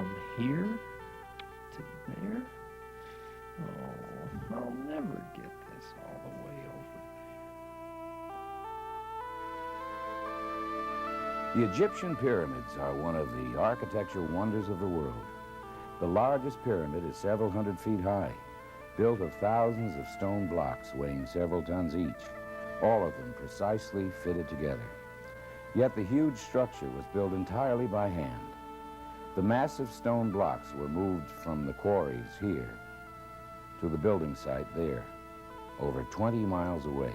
from here to there. Oh, I'll never get this all the way over. The Egyptian pyramids are one of the architectural wonders of the world. The largest pyramid is several hundred feet high, built of thousands of stone blocks weighing several tons each, all of them precisely fitted together. Yet the huge structure was built entirely by hand. The massive stone blocks were moved from the quarries here to the building site there, over 20 miles away.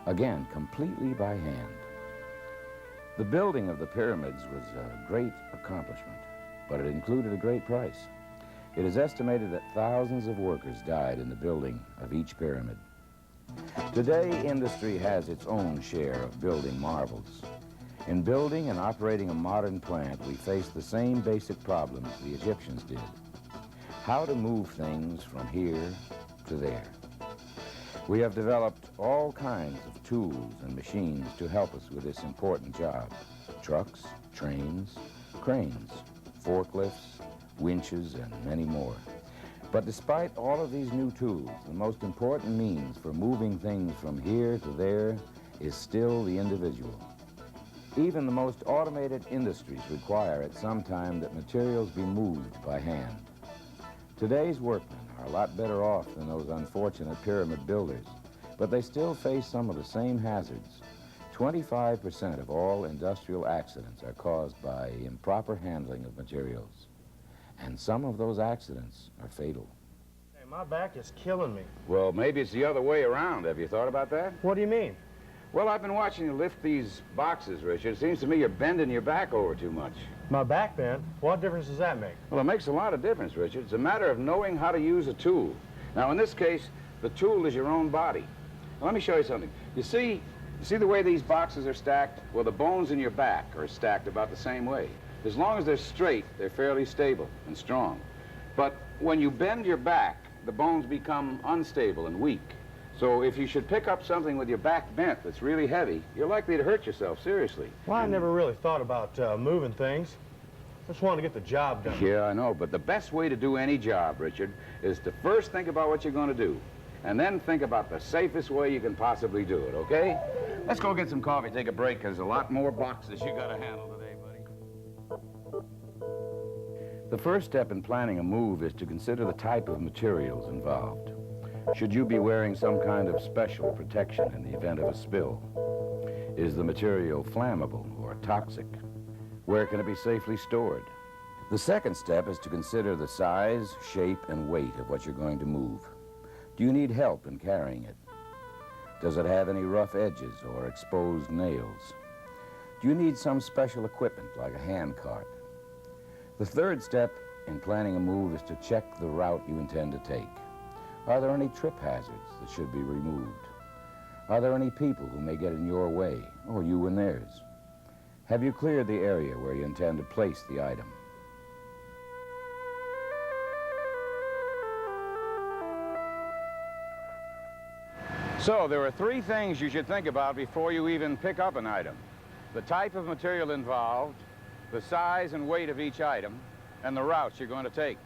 Again, completely by hand. The building of the pyramids was a great accomplishment, but it included a great price. It is estimated that thousands of workers died in the building of each pyramid. Today, industry has its own share of building marvels. In building and operating a modern plant, we face the same basic problems the Egyptians did. How to move things from here to there. We have developed all kinds of tools and machines to help us with this important job. Trucks, trains, cranes, forklifts, winches, and many more. But despite all of these new tools, the most important means for moving things from here to there is still the individual. Even the most automated industries require at some time that materials be moved by hand. Today's workmen are a lot better off than those unfortunate pyramid builders, but they still face some of the same hazards. 25% of all industrial accidents are caused by improper handling of materials. And some of those accidents are fatal. Hey, my back is killing me. Well, maybe it's the other way around. Have you thought about that? What do you mean? Well, I've been watching you lift these boxes, Richard. It seems to me you're bending your back over too much. My back bend? What difference does that make? Well, it makes a lot of difference, Richard. It's a matter of knowing how to use a tool. Now, in this case, the tool is your own body. Now, let me show you something. You see the way these boxes are stacked? Well, the bones in your back are stacked about the same way. As long as they're straight, they're fairly stable and strong. But when you bend your back, the bones become unstable and weak. So if you should pick up something with your back bent that's really heavy, you're likely to hurt yourself seriously. Well, I never really thought about moving things. Just wanted to get the job done. Yeah, I know, but the best way to do any job, Richard, is to first think about what you're going to do, and then think about the safest way you can possibly do it, okay? Let's go get some coffee, take a break, because there's a lot more boxes you got to handle today, buddy. The first step in planning a move is to consider the type of materials involved. Should you be wearing some kind of special protection in the event of a spill? Is the material flammable or toxic? Where can it be safely stored? The second step is to consider the size, shape, and weight of what you're going to move. Do you need help in carrying it? Does it have any rough edges or exposed nails? Do you need some special equipment like a hand cart? The third step in planning a move is to check the route you intend to take. Are there any trip hazards that should be removed? Are there any people who may get in your way, or you in theirs? Have you cleared the area where you intend to place the item? So there are three things you should think about before you even pick up an item. The type of material involved, the size and weight of each item, and the routes you're going to take.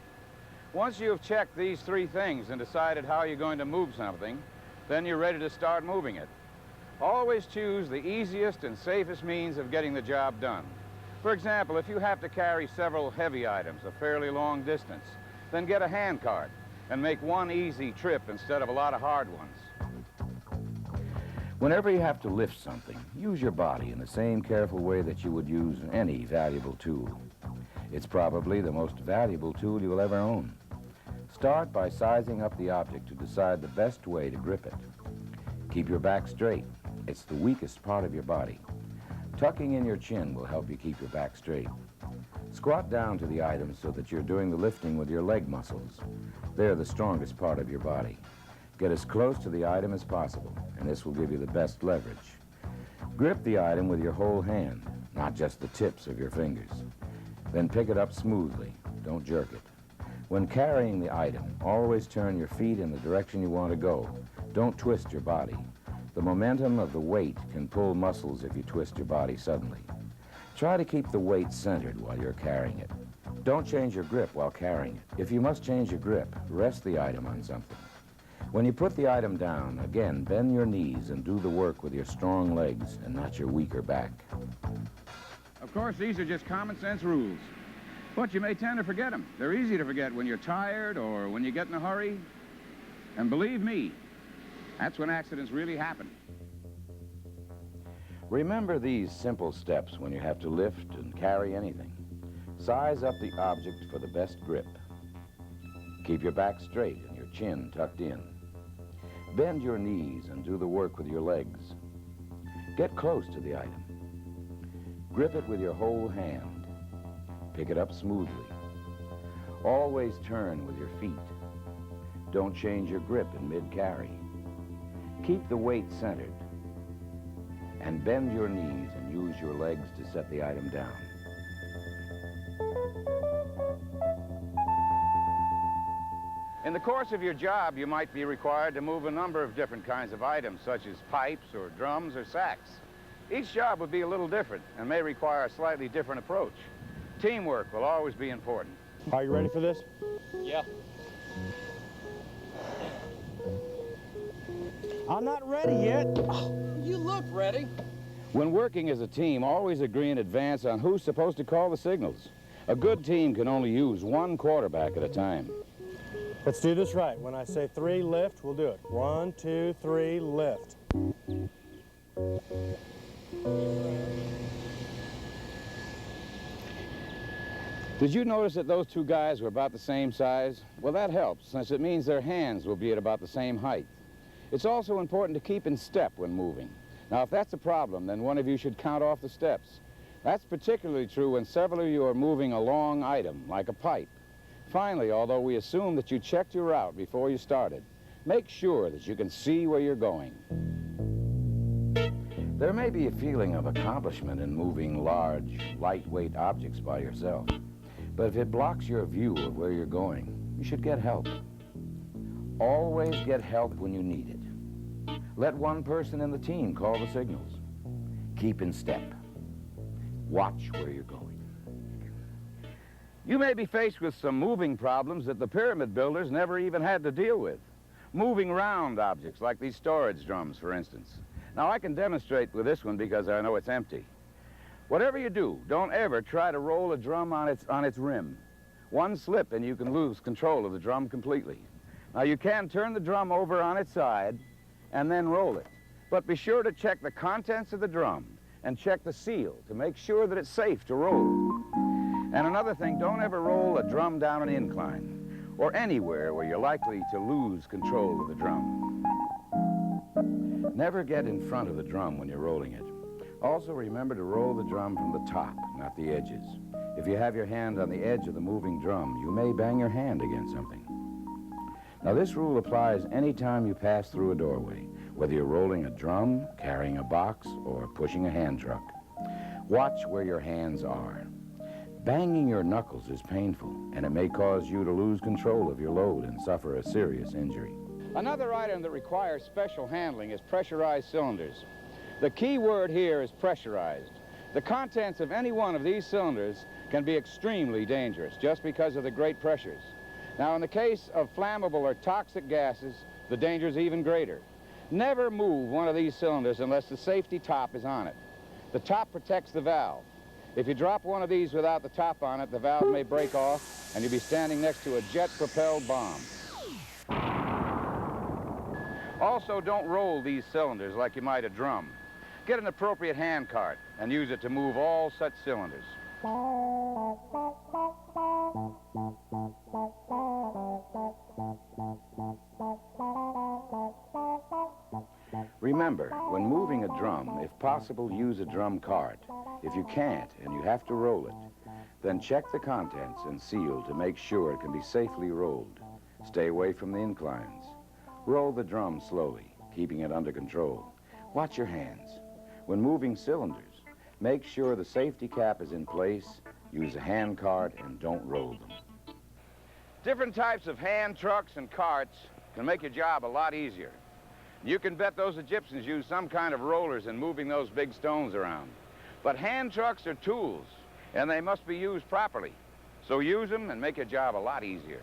Once you've checked these three things and decided how you're going to move something, then you're ready to start moving it. Always choose the easiest and safest means of getting the job done. For example, if you have to carry several heavy items a fairly long distance, then get a hand cart and make one easy trip instead of a lot of hard ones. Whenever you have to lift something, use your body in the same careful way that you would use any valuable tool. It's probably the most valuable tool you will ever own. Start by sizing up the object to decide the best way to grip it. Keep your back straight. It's the weakest part of your body. Tucking in your chin will help you keep your back straight. Squat down to the item so that you're doing the lifting with your leg muscles. They're the strongest part of your body. Get as close to the item as possible, and this will give you the best leverage. Grip the item with your whole hand, not just the tips of your fingers. Then pick it up smoothly. Don't jerk it. When carrying the item, always turn your feet in the direction you want to go. Don't twist your body. The momentum of the weight can pull muscles if you twist your body suddenly. Try to keep the weight centered while you're carrying it. Don't change your grip while carrying it. If you must change your grip, rest the item on something. When you put the item down, again, bend your knees and do the work with your strong legs and not your weaker back. Of course, these are just common sense rules. But you may tend to forget them. They're easy to forget when you're tired or when you get in a hurry. And believe me, that's when accidents really happen. Remember these simple steps when you have to lift and carry anything. Size up the object for the best grip. Keep your back straight and your chin tucked in. Bend your knees and do the work with your legs. Get close to the item. Grip it with your whole hand. Pick it up smoothly. Always turn with your feet. Don't change your grip in mid-carry. Keep the weight centered. And bend your knees and use your legs to set the item down. In the course of your job, you might be required to move a number of different kinds of items, such as pipes or drums or sacks. Each job would be a little different and may require a slightly different approach. Teamwork will always be important. Are you ready for this? Yeah. I'm not ready yet. You look ready. When working as a team, always agree in advance on who's supposed to call the signals. A good team can only use one quarterback at a time. Let's do this right. When I say 3, lift, we'll do it. 1, 2, 3, lift. Did you notice that those two guys were about the same size? Well, that helps, since it means their hands will be at about the same height. It's also important to keep in step when moving. Now, if that's a problem, then one of you should count off the steps. That's particularly true when several of you are moving a long item, like a pipe. Finally, although we assume that you checked your route before you started, make sure that you can see where you're going. There may be a feeling of accomplishment in moving large, lightweight objects by yourself. But if it blocks your view of where you're going, you should get help. Always get help when you need it. Let one person in the team call the signals. Keep in step. Watch where you're going. You may be faced with some moving problems that the pyramid builders never even had to deal with. Moving round objects, like these storage drums, for instance. Now, I can demonstrate with this one because I know it's empty. Whatever you do, don't ever try to roll a drum on its rim. One slip and you can lose control of the drum completely. Now, you can turn the drum over on its side and then roll it. But be sure to check the contents of the drum and check the seal to make sure that it's safe to roll. And another thing, don't ever roll a drum down an incline or anywhere where you're likely to lose control of the drum. Never get in front of the drum when you're rolling it. Also, remember to roll the drum from the top, not the edges. If you have your hand on the edge of the moving drum, you may bang your hand against something. Now, this rule applies anytime you pass through a doorway, whether you're rolling a drum, carrying a box, or pushing a hand truck. Watch where your hands are. Banging your knuckles is painful, and it may cause you to lose control of your load and suffer a serious injury. Another item that requires special handling is pressurized cylinders. The key word here is pressurized. The contents of any one of these cylinders can be extremely dangerous just because of the great pressures. Now, in the case of flammable or toxic gases, the danger is even greater. Never move one of these cylinders unless the safety top is on it. The top protects the valve. If you drop one of these without the top on it, the valve may break off and you'll be standing next to a jet-propelled bomb. Also, don't roll these cylinders like you might a drum. Get an appropriate hand cart and use it to move all such cylinders. Remember, when moving a drum, if possible, use a drum cart. If you can't and you have to roll it, then check the contents and seal to make sure it can be safely rolled. Stay away from the inclines. Roll the drum slowly, keeping it under control. Watch your hands. When moving cylinders, make sure the safety cap is in place, use a hand cart, and don't roll them. Different types of hand trucks and carts can make your job a lot easier. You can bet those Egyptians used some kind of rollers in moving those big stones around. But hand trucks are tools, and they must be used properly. So use them and make your job a lot easier.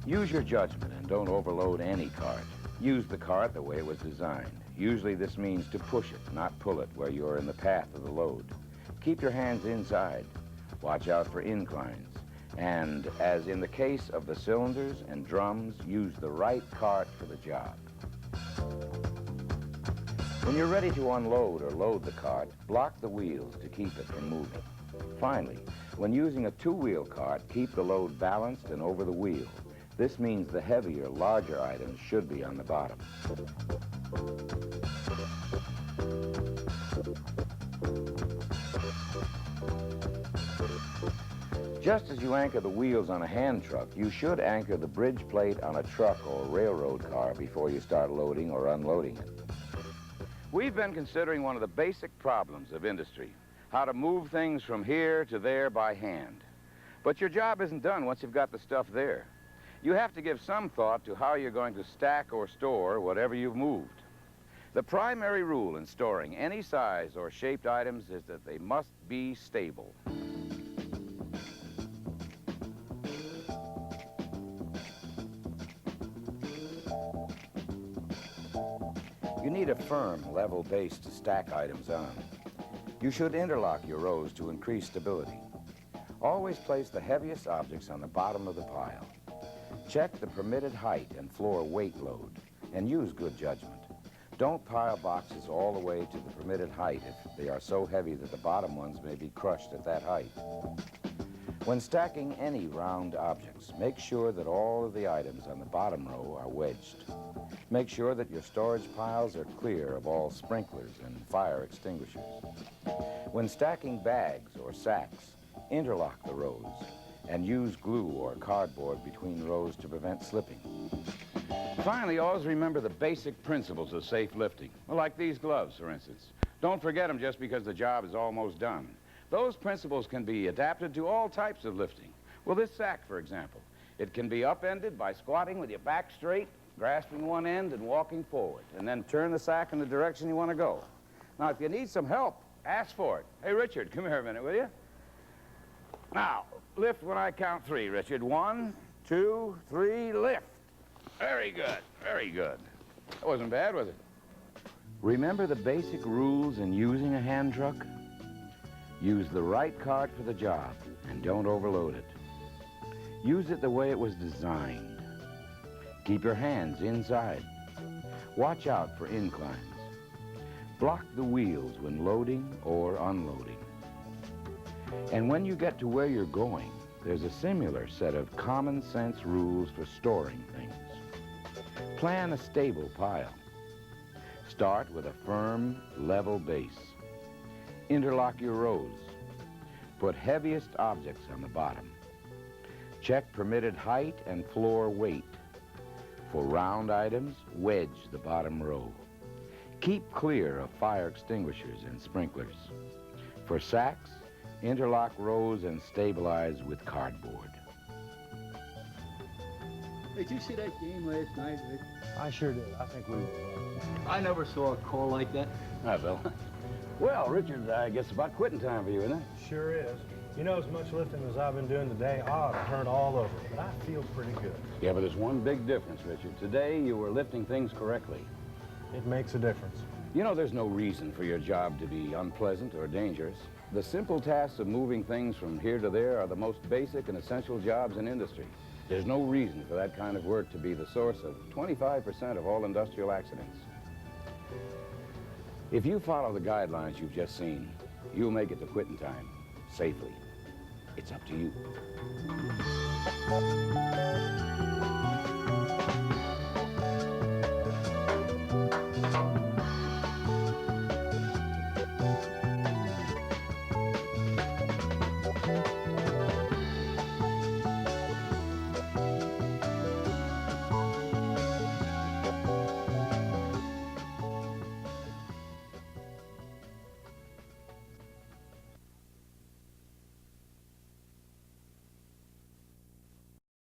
Use your judgment and don't overload any cart. Use the cart the way it was designed. Usually this means to push it, not pull it where you're in the path of the load. Keep your hands inside. Watch out for inclines. And as in the case of the cylinders and drums, use the right cart for the job. When you're ready to unload or load the cart, block the wheels to keep it from moving. Finally, when using a two-wheel cart, keep the load balanced and over the wheel. This means the heavier, larger items should be on the bottom. Just as you anchor the wheels on a hand truck, you should anchor the bridge plate on a truck or railroad car before you start loading or unloading it. We've been considering one of the basic problems of industry, how to move things from here to there by hand. But your job isn't done once you've got the stuff there. You have to give some thought to how you're going to stack or store whatever you've moved. The primary rule in storing any size or shaped items is that they must be stable. You need a firm, level base to stack items on. You should interlock your rows to increase stability. Always place the heaviest objects on the bottom of the pile. Check the permitted height and floor weight load, and use good judgment. Don't pile boxes all the way to the permitted height if they are so heavy that the bottom ones may be crushed at that height. When stacking any round objects, make sure that all of the items on the bottom row are wedged. Make sure that your storage piles are clear of all sprinklers and fire extinguishers. When stacking bags or sacks, interlock the rows and use glue or cardboard between rows to prevent slipping. Finally, always remember the basic principles of safe lifting, like these gloves, for instance. Don't forget them just because the job is almost done. Those principles can be adapted to all types of lifting. Well, this sack, for example, it can be upended by squatting with your back straight, grasping one end and walking forward, and then turn the sack in the direction you want to go. Now, if you need some help, ask for it. Hey, Richard, come here a minute, will you? Now, lift when I count 3, Richard. 1, 2, 3, lift. Very good, very good. That wasn't bad, was it? Remember the basic rules in using a hand truck? Use the right cart for the job, and don't overload it. Use it the way it was designed. Keep your hands inside. Watch out for inclines. Block the wheels when loading or unloading. And when you get to where you're going, there's a similar set of common sense rules for storing things. Plan a stable pile. Start with a firm, level base. Interlock your rows. Put heaviest objects on the bottom. Check permitted height and floor weight. For round items, wedge the bottom row. Keep clear of fire extinguishers and sprinklers. For sacks, interlock rows and stabilize with cardboard. Did you see that game last night, Rick? I sure did. I think we will. I never saw a call like that. Hi, Bill. Well, Richard, I guess it's about quitting time for you, isn't it? Sure is. You know, as much lifting as I've been doing today, I ought to turn all over, but I feel pretty good. Yeah, but there's one big difference, Richard. Today, you were lifting things correctly. It makes a difference. You know, there's no reason for your job to be unpleasant or dangerous. The simple tasks of moving things from here to there are the most basic and essential jobs in industry. There's no reason for that kind of work to be the source of 25% of all industrial accidents. If you follow the guidelines you've just seen, you'll make it to quitting time safely. It's up to you.